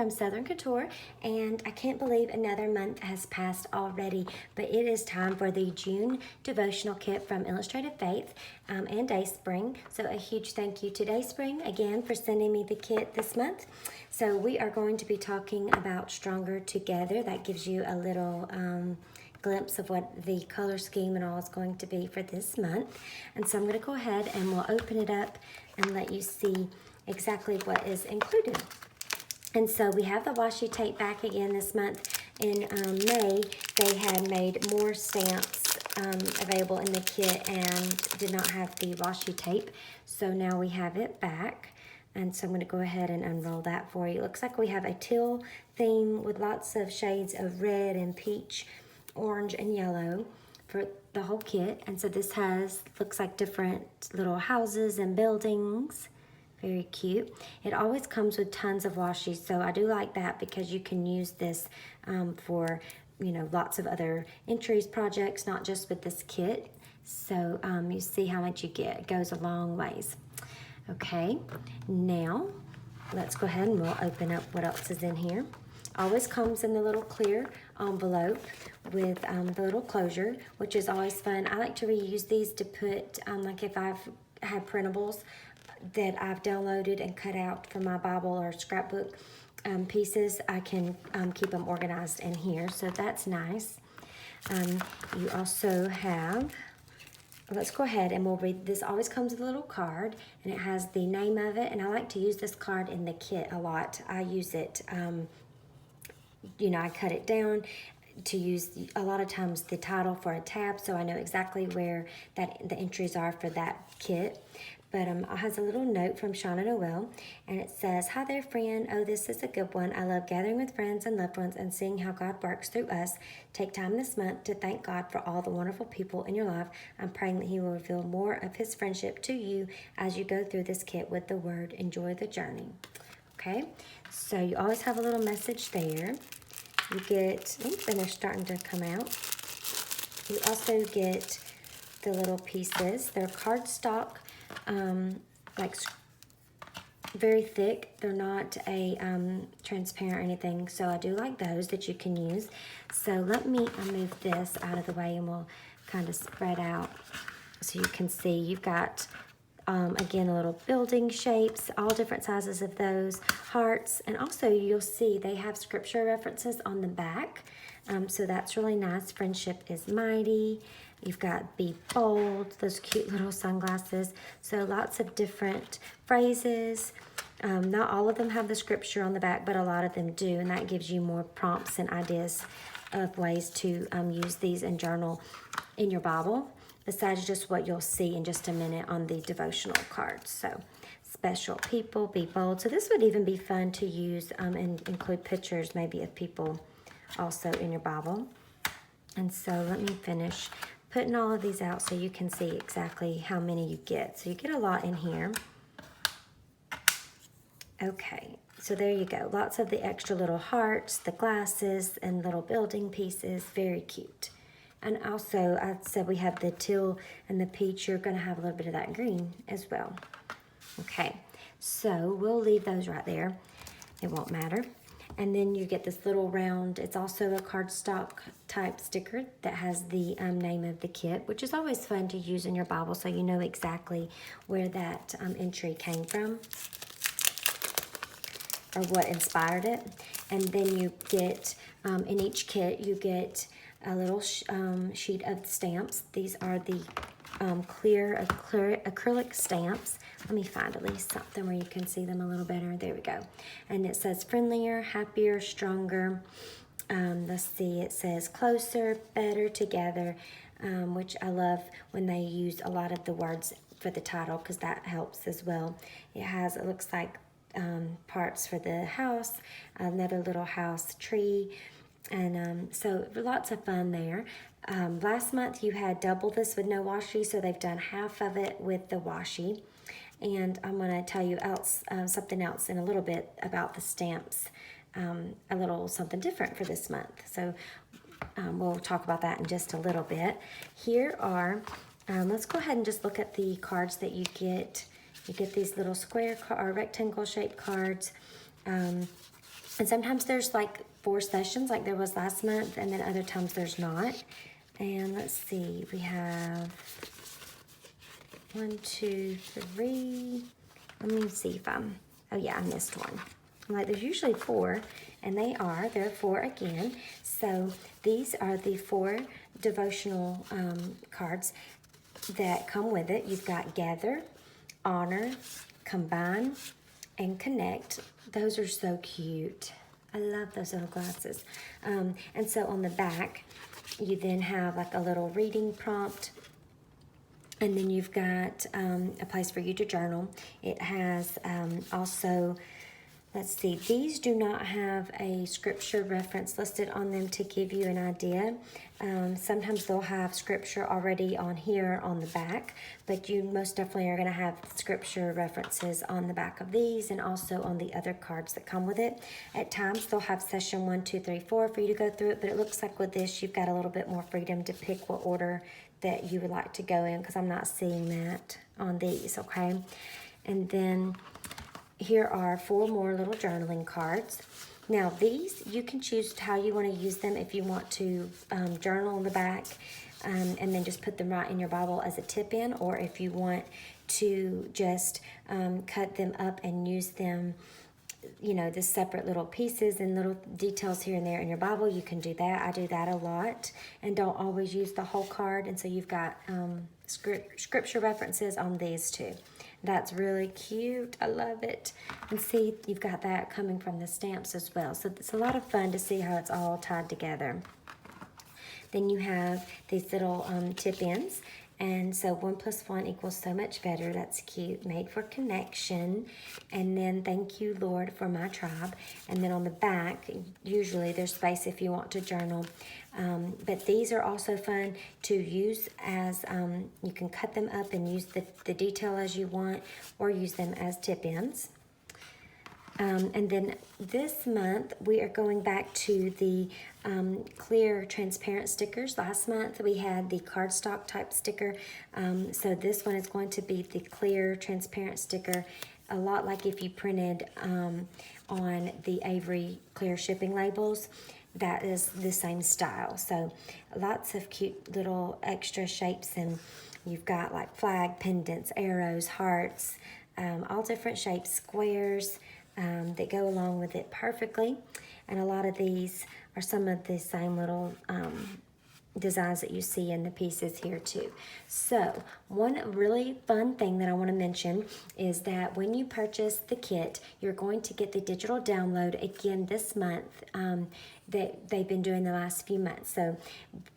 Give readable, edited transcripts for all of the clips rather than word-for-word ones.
from Southern Couture, and I can't believe another month has passed already, but it is time for the June devotional kit from Illustrated Faith and Dayspring. So a huge thank you to Dayspring again for sending me the kit this month. So we are going to be talking about Stronger Together. That gives you a little glimpse of what the color scheme and all is going to be for this month. And so I'm going to go ahead and we'll open it up and let you see exactly what is included. And so we have the washi tape back again this month. In May, they had made more stamps available in the kit and did not have the washi tape. So now we have it back. And so I'm going to go ahead and unroll that for you. It looks like we have a teal theme with lots of shades of red and peach, orange and yellow for the whole kit. And so this looks like different little houses and buildings. Very cute. It always comes with tons of washi, so I do like that because you can use this for, lots of other entries, projects, not just with this kit. So you see how much you get. It goes a long ways. Okay, now let's go ahead and we'll open up what else is in here. Always comes in the little clear envelope with the little closure, which is always fun. I like to reuse these to put, like if I've had printables that I've downloaded and cut out for my Bible or scrapbook pieces, I can keep them organized in here, so that's nice. You also have, let's go ahead and we'll read, this always comes with a little card and it has the name of it, and I like to use this card in the kit a lot. I use it, I cut it down to use a lot of times the title for a tab, so I know exactly where the entries are for that kit. But it has a little note from Shauna Noel, and it says, "Hi there, friend. Oh, this is a good one. I love gathering with friends and loved ones and seeing how God works through us. Take time this month to thank God for all the wonderful people in your life. I'm praying that He will reveal more of His friendship to you as you go through this kit with the Word. Enjoy the journey." Okay, so you always have a little message there. You get, and they're starting to come out. You also get the little pieces. They're cardstock. Like very thick. They're not a transparent or anything, so I do like those that you can use. So let me move this out of the way and we'll kind of spread out so you can see. You've got again, the little building shapes, all different sizes of those, hearts, and also you'll see they have scripture references on the back, so that's really nice. Friendship is mighty. You've got be bold, those cute little sunglasses. So lots of different phrases. Not all of them have the scripture on the back, but a lot of them do, and that gives you more prompts and ideas of ways to use these and journal in your Bible, besides just what you'll see in just a minute on the devotional cards. So special people, be bold. So this would even be fun to use and include pictures maybe of people also in your Bible. And so let me finish putting all of these out so you can see exactly how many you get. So you get a lot in here. Okay, so there you go. Lots of the extra little hearts, the glasses, and little building pieces. Very cute. And also, I said we have the teal and the peach. You're going to have a little bit of that green as well. Okay, so we'll leave those right there. It won't matter. And then you get this little round, it's also a cardstock type sticker that has the name of the kit, which is always fun to use in your Bible so you know exactly where that entry came from or what inspired it. And then you get, in each kit, you get a little sheet of stamps. These are the clear acrylic stamps. Let me find at least something where you can see them a little better. There we go. And it says friendlier, happier, stronger. Let's see, it says closer, better, together, which I love when they use a lot of the words for the title because that helps as well. It looks like parts for the house, another little house tree, and so lots of fun there. Last month you had double this with no washi, so they've done half of it with the washi. And I'm going to tell you something else in a little bit about the stamps, a little something different for this month. So we'll talk about that in just a little bit. Here are, let's go ahead and just look at the cards that you get. You get these little square or rectangle shaped cards. And sometimes there's like 4 sessions like there was last month, and then other times there's not. And let's see, we have 1, 2, 3. Let me see if oh yeah, I missed one. I'm like, there's usually 4, and there are 4 again. So these are the 4 devotional cards that come with it. You've got Gather, Honor, Combine, and Connect. Those are so cute. I love those little glasses. And so on the back, you then have like a little reading prompt, and then you've got a place for you to journal. It has also, let's see, these do not have a scripture reference listed on them to give you an idea. Sometimes they'll have scripture already on here on the back, but you most definitely are going to have scripture references on the back of these and also on the other cards that come with it. At times they'll have session 1, 2, 3, 4 for you to go through it, but it looks like with this you've got a little bit more freedom to pick what order that you would like to go in, because I'm not seeing that on these, okay? And then here are 4 more little journaling cards. Now these, you can choose how you want to use them. If you want to journal on the back and then just put them right in your Bible as a tip-in, or if you want to just cut them up and use them, you know, the separate little pieces and little details here and there in your Bible, you can do that. I do that a lot and don't always use the whole card. And so you've got scripture references on these too. That's really cute. I love it. And see, you've got that coming from the stamps as well. So it's a lot of fun to see how it's all tied together. Then you have these little tip-ins. And so 1 + 1 equals so much better. That's cute. Made for connection. And then thank you, Lord, for my tribe. And then on the back, usually there's space if you want to journal. But these are also fun to use as, you can cut them up and use the detail as you want, or use them as tip-ins. And then this month, we are going back to the clear transparent stickers. Last month, we had the cardstock type sticker. So this one is going to be the clear transparent sticker, a lot like if you printed on the Avery clear shipping labels. That is the same style. So lots of cute little extra shapes, and you've got like flag pendants, arrows, hearts, all different shapes, squares, that go along with it perfectly. And a lot of these are some of the same little designs that you see in the pieces here too. So one really fun thing that I want to mention is that when you purchase the kit, you're going to get the digital download again this month that they've been doing the last few months. So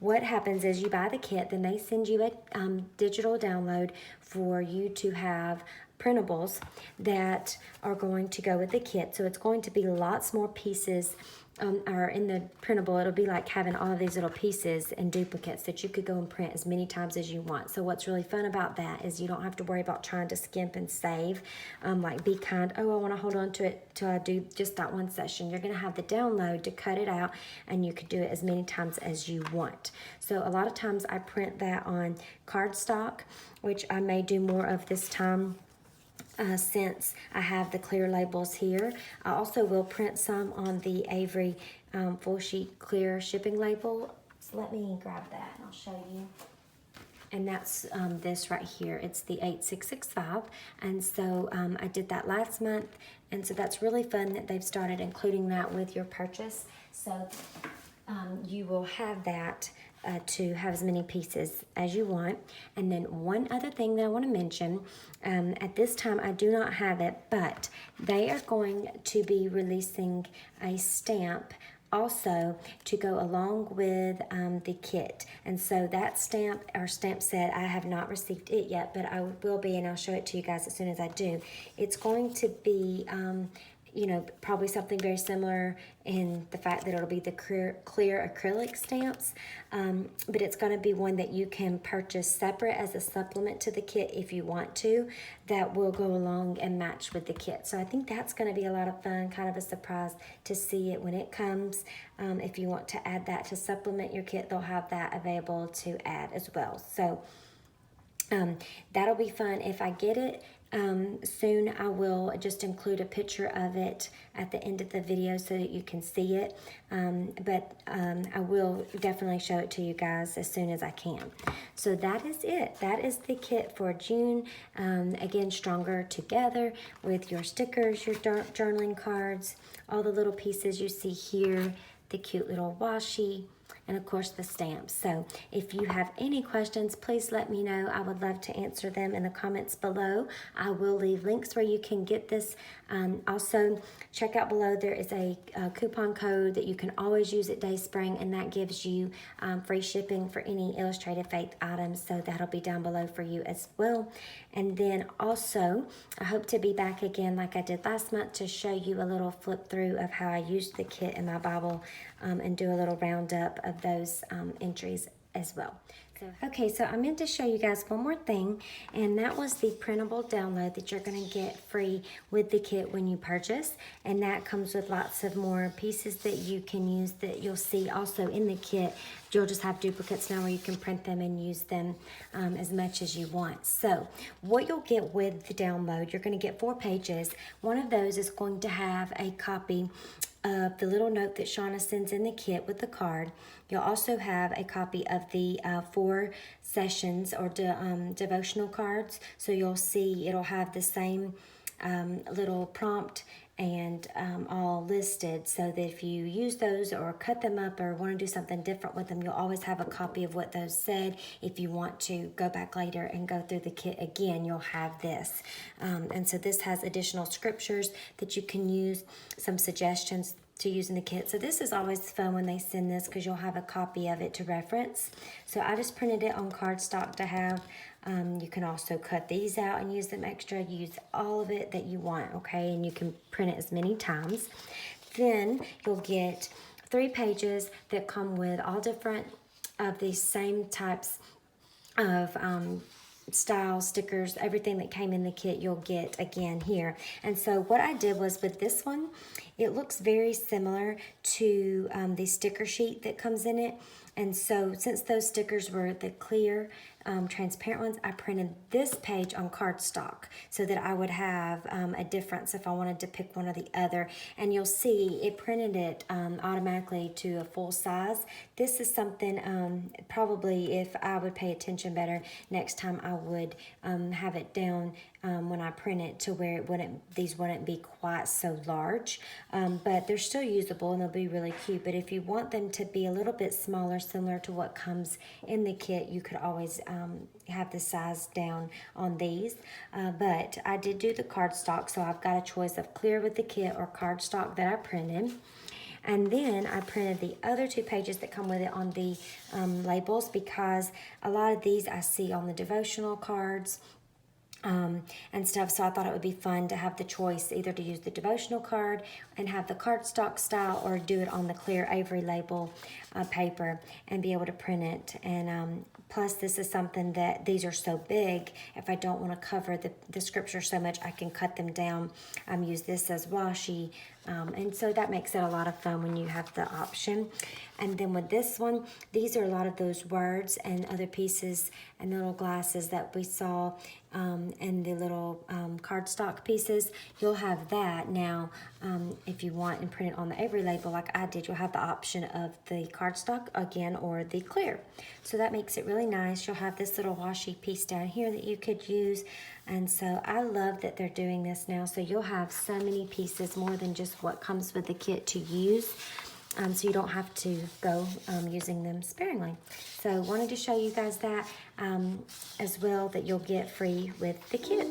what happens is you buy the kit, then they send you a digital download for you to have printables that are going to go with the kit. So it's going to be lots more pieces are in the printable. It'll be like having all of these little pieces and duplicates that you could go and print as many times as you want. So what's really fun about that is you don't have to worry about trying to skimp and save. Like Be Kind, oh, I want to hold on to it till I do just that one session. You're going to have the download to cut it out, and you could do it as many times as you want. So a lot of times I print that on cardstock, which I may do more of this time. Since I have the clear labels here. I also will print some on the Avery full sheet clear shipping label. So let me grab that and I'll show you. And that's this right here. It's the 8665. And so I did that last month. And so that's really fun that they've started including that with your purchase. So you will have that to have as many pieces as you want. And then one other thing that I want to mention, at this time I do not have it, but they are going to be releasing a stamp also to go along with the kit. And so that stamp, or stamp set, I have not received it yet, but I will be, and I'll show it to you guys as soon as I do. It's going to be you know, probably something very similar in the fact that it'll be the clear acrylic stamps, but it's going to be one that you can purchase separate as a supplement to the kit if you want to, that will go along and match with the kit. So I think that's going to be a lot of fun, kind of a surprise to see it when it comes. If you want to add that to supplement your kit, they'll have that available to add as well. So that'll be fun. If I get it Soon I will just include a picture of it at the end of the video so that you can see it. But I will definitely show it to you guys as soon as I can. So that is it. That is the kit for June. Again, Stronger Together with your stickers, your journaling cards, all the little pieces you see here, the cute little washi, and of course the stamps. So if you have any questions, please let me know. I would love to answer them in the comments below. I will leave links where you can get this. Also, check out below, there is a coupon code that you can always use at Dayspring, and that gives you free shipping for any Illustrated Faith items. So that'll be down below for you as well. And then also, I hope to be back again like I did last month to show you a little flip through of how I used the kit in my Bible, and do a little roundup of those entries as well. Okay, so I meant to show you guys one more thing, and that was the printable download that you're going to get free with the kit when you purchase. And that comes with lots of more pieces that you can use that you'll see also in the kit. You'll just have duplicates now where you can print them and use them as much as you want. So what you'll get with the download, you're going to get 4 pages. One of those is going to have a copy of the little note that Shauna sends in the kit with the card. You'll also have a copy of the 4 sessions or devotional cards. So you'll see it'll have the same little prompt and all listed, so that if you use those or cut them up or want to do something different with them, you'll always have a copy of what those said. If you want to go back later and go through the kit again, you'll have this. And so this has additional scriptures that you can use, some suggestions to use in the kit. So this is always fun when they send this, because you'll have a copy of it to reference. So I just printed it on cardstock to have. You can also cut these out and use them extra. Use all of it that you want, okay? And you can print it as many times. Then you'll get 3 pages that come with all different of these same types of style stickers. Everything that came in the kit you'll get again here. And so what I did was, with this one, it looks very similar to the sticker sheet that comes in it. And so since those stickers were the clear transparent ones, I printed this page on cardstock so that I would have a difference if I wanted to pick one or the other. And you'll see it printed it automatically to a full size. This is something probably, if I would pay attention better next time, I would have it down when I print it to where these wouldn't be quite so large, but they're still usable and they'll be really cute. But if you want them to be a little bit smaller, similar to what comes in the kit, you could always have the size down on these. But I did do the cardstock, so I've got a choice of clear with the kit or cardstock that I printed. And then I printed the other 2 pages that come with it on the labels, because a lot of these I see on the devotional cards and stuff. So I thought it would be fun to have the choice either to use the devotional card and have the cardstock style, or do it on the clear Avery label paper and be able to print it. And plus, this is something that these are so big, if I don't want to cover the scripture so much, I can cut them down, use this as washi. And so that makes it a lot of fun when you have the option. And then with this one, these are a lot of those words and other pieces and the little glasses that we saw, and the little cardstock pieces. You'll have that now. If you want and print it on the Avery label like I did, you'll have the option of the cardstock again or the clear. So that makes it really nice. You'll have this little washi piece down here that you could use. And so I love that they're doing this now. So you'll have so many pieces, more than just what comes with the kit, to use. So you don't have to go using them sparingly. So wanted to show you guys that as well, that you'll get free with the kit.